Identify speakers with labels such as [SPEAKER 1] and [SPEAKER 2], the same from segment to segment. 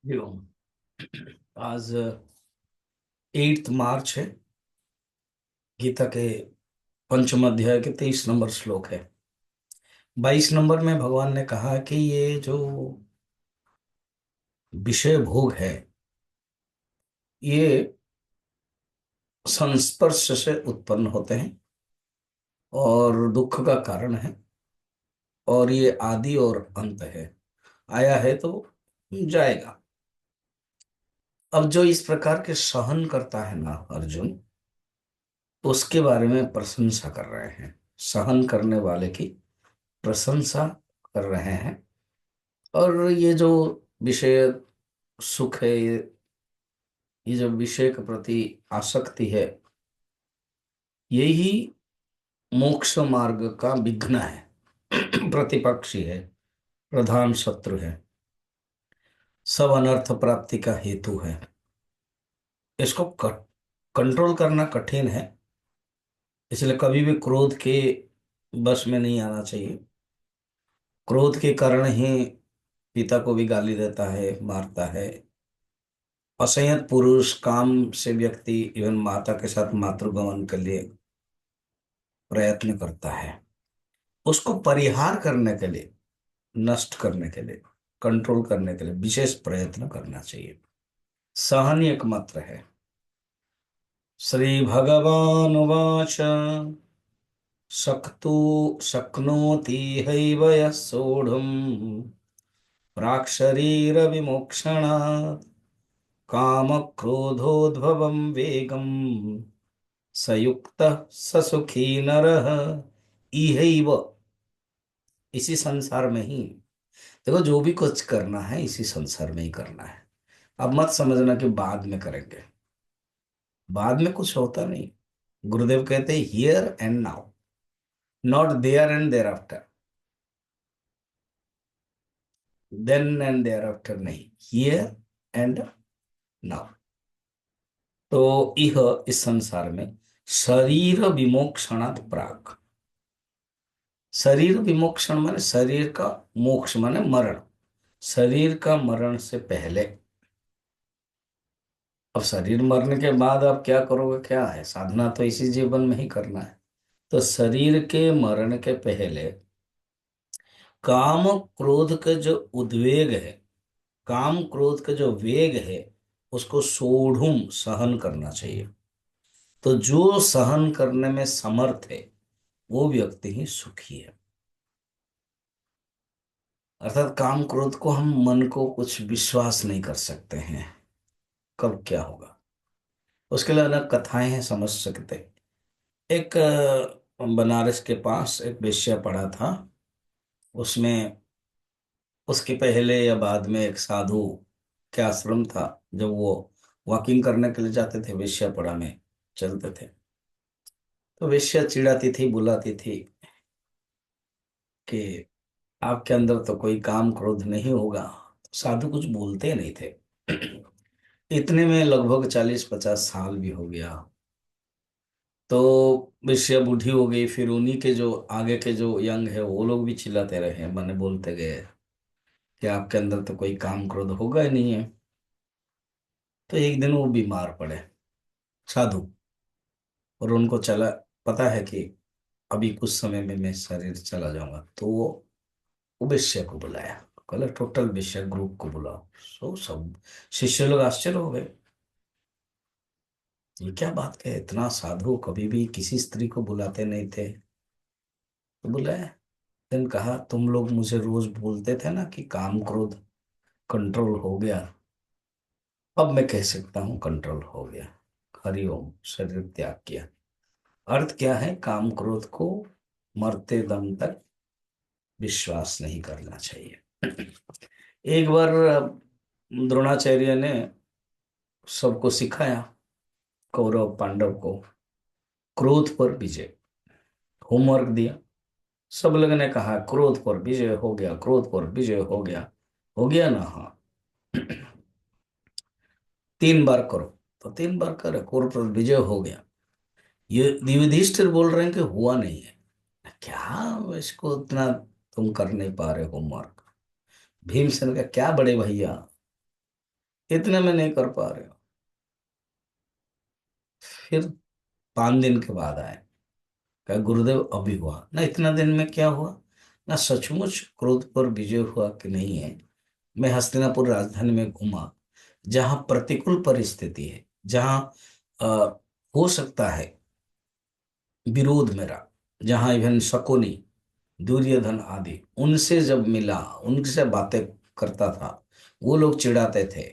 [SPEAKER 1] जी ओम। आज 8 मार्च है। गीता के पंचम अध्याय के 23 नंबर श्लोक है। 22 नंबर में भगवान ने कहा कि ये जो विषय भोग है, ये संस्पर्श से उत्पन्न होते हैं और दुख का कारण है, और ये आदि और अंत है। आया है तो जाएगा। अब जो इस प्रकार के सहन करता है ना अर्जुन, उसके बारे में प्रशंसा कर रहे हैं। सहन करने वाले की प्रशंसा कर रहे हैं। और ये जो विषय सुख है, ये जो विषय के प्रति आसक्ति है, यही मोक्ष मार्ग का विघ्न है। प्रतिपक्षी है, प्रधान शत्रु है, सब अनर्थ प्राप्ति का हेतु है। इसको कंट्रोल करना कठिन है। इसलिए कभी भी क्रोध के बस में नहीं आना चाहिए। क्रोध के कारण ही पिता को भी गाली देता है, मारता है। असंयत पुरुष, काम से व्यक्ति इवन माता के साथ मातृगमन के लिए प्रयत्न करता है। उसको परिहार करने के लिए, नष्ट करने के लिए, कंट्रोल करने के लिए विशेष प्रयत्न करना चाहिए। सहन एकमात्र है। श्री भगवान उवाच शक्तु शक्नोति हैव यः सोढुम् प्राक्शरीर विमोक्षणात् कामक्रोधोद्भवं वेगम् सयुक्तः स सुखी नरः इहैव। इसी संसार में ही देखो, जो भी कुछ करना है इसी संसार में ही करना है। अब मत समझना कि बाद में करेंगे। बाद में कुछ होता नहीं। गुरुदेव कहते हैं here and now, not there and thereafter. Then and thereafter नहीं, हियर एंड नाउ। तो यह इस संसार में शरीर विमोक्षणात् प्राक। शरीर विमोक्षण माने शरीर का मोक्ष माने मरण। शरीर का मरण से पहले। अब शरीर मरने के बाद आप क्या करोगे? क्या है साधना? तो इसी जीवन में ही करना है। तो शरीर के मरण के पहले काम क्रोध का जो उद्वेग है, काम क्रोध का जो वेग है, उसको सोढ़ुम सहन करना चाहिए। तो जो सहन करने में समर्थ है, वो व्यक्ति ही सुखी है। अर्थात काम क्रोध को हम मन को कुछ विश्वास नहीं कर सकते हैं कब क्या होगा। उसके लिए अलग कथाएं हैं, समझ सकते हैं। एक बनारस के पास एक वेश्या पड़ा था। उसमें उसके पहले या बाद में एक साधु के आश्रम था। जब वो वॉकिंग करने के लिए जाते थे, वेश्यापड़ा में चलते थे, तो वेश्या चिढ़ाती थी, बुलाती थी कि आपके अंदर तो कोई काम क्रोध नहीं होगा। साधु कुछ बोलते नहीं थे। इतने में लगभग 40-50 साल भी हो गया। तो वेश्या बूढ़ी हो गई। फिर उन्हीं के जो आगे के जो यंग है, वो लोग भी चिल्लाते रहे, माने बोलते गए कि आपके अंदर तो कोई काम क्रोध होगा ही नहीं है। तो एक दिन वो बीमार पड़े, साधु। और उनको चला पता है कि अभी कुछ समय में मैं शरीर चला जाऊंगा। तो वो वेश्या को बुलाया, कहले टोटल वेश्या ग्रुप को बुलाओ। सब शिष्य लोग आश्चर्य हो गए, ये क्या बात है, इतना साधु कभी भी किसी स्त्री को बुलाते नहीं थे। तो बुलाया। दिन कहा, तुम लोग मुझे रोज बोलते थे ना कि काम क्रोध कंट्रोल हो गया। अब मैं कह सकता हूँ कंट्रोल हो गया। हरिओम। शरीर त्याग किया। अर्थ क्या है? काम क्रोध को मरते दम तक विश्वास नहीं करना चाहिए। एक बार द्रोणाचार्य ने सबको सिखाया, कौरव पांडव को, क्रोध पर विजय, होमवर्क दिया। सब लोगों ने कहा क्रोध पर विजय हो गया, क्रोध पर विजय हो गया। हो गया ना? हाँ। 3 बार करो। तो 3 बार करे, क्रोध पर विजय हो गया। ये युधिष्ठिर बोल रहे हैं कि हुआ नहीं है। क्या इसको इतना तुम कर नहीं पा रहे होमवर्क? भीमसेन का क्या बड़े भैया, इतने में नहीं कर पा रहे हो। फिर 5 दिन के बाद आए, कहा गुरुदेव अभी हुआ ना, इतना दिन में क्या हुआ ना, सचमुच क्रोध पर विजय हुआ कि नहीं है। मैं हस्तिनापुर राजधानी में घूमा, जहां प्रतिकूल परिस्थिति है, जहां अ, हो सकता है विरोध मेरा, जहां इवन शकुनी, दुर्योधन आदि, उनसे जब मिला, उनसे बातें करता था, वो लोग चिढ़ाते थे,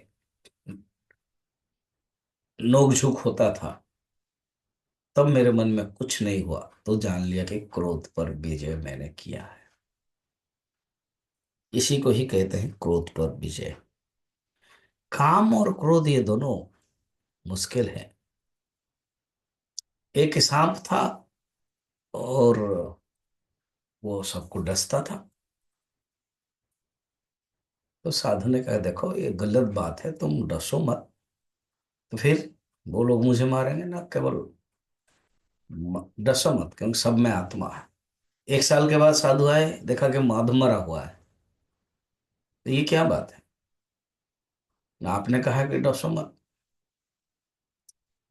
[SPEAKER 1] नोक-झोंक होता था, तब मेरे मन में कुछ नहीं हुआ, तो जान लिया कि क्रोध पर विजय मैंने किया है। इसी को ही कहते हैं क्रोध पर विजय। काम और क्रोध ये दोनों मुश्किल है। एक सांप था और वो सबको डसता था। तो साधु ने कहा देखो ये गलत बात है, तुम डसो मत। तो फिर वो लोग मुझे मारेंगे ना, केवल डसो मत, क्योंकि सब में आत्मा है। 1 साल के बाद साधु आए, देखा कि माधु मरा हुआ है। तो ये क्या बात है ना, आपने कहा कि डसो मत।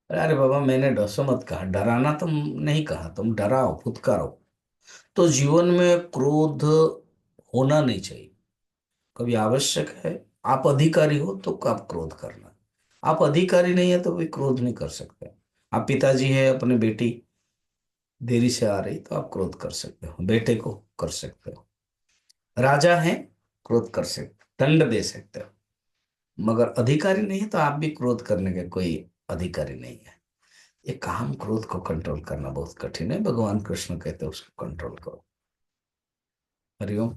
[SPEAKER 1] अरे बाबा, मैंने डसो मत कहा, डराना तुम नहीं कहा, तुम डराओ, फुदकारो। तो जीवन में क्रोध होना नहीं चाहिए, कभी आवश्यक है। आप अधिकारी हो तो आप क्रोध करना, आप अधिकारी नहीं है तो भी क्रोध नहीं कर सकते। आप पिताजी है, अपनी बेटी देरी से आ रही तो आप क्रोध कर सकते हो, बेटे को कर सकते हो। राजा है, क्रोध कर सकते, दंड दे सकते हो। मगर अधिकारी नहीं है तो आप भी क्रोध करने के कोई अधिकारी नहीं है। ये काम क्रोध को कंट्रोल करना बहुत कठिन है, भगवान कृष्ण कहते हैं उसको कंट्रोल करो। हरिओम।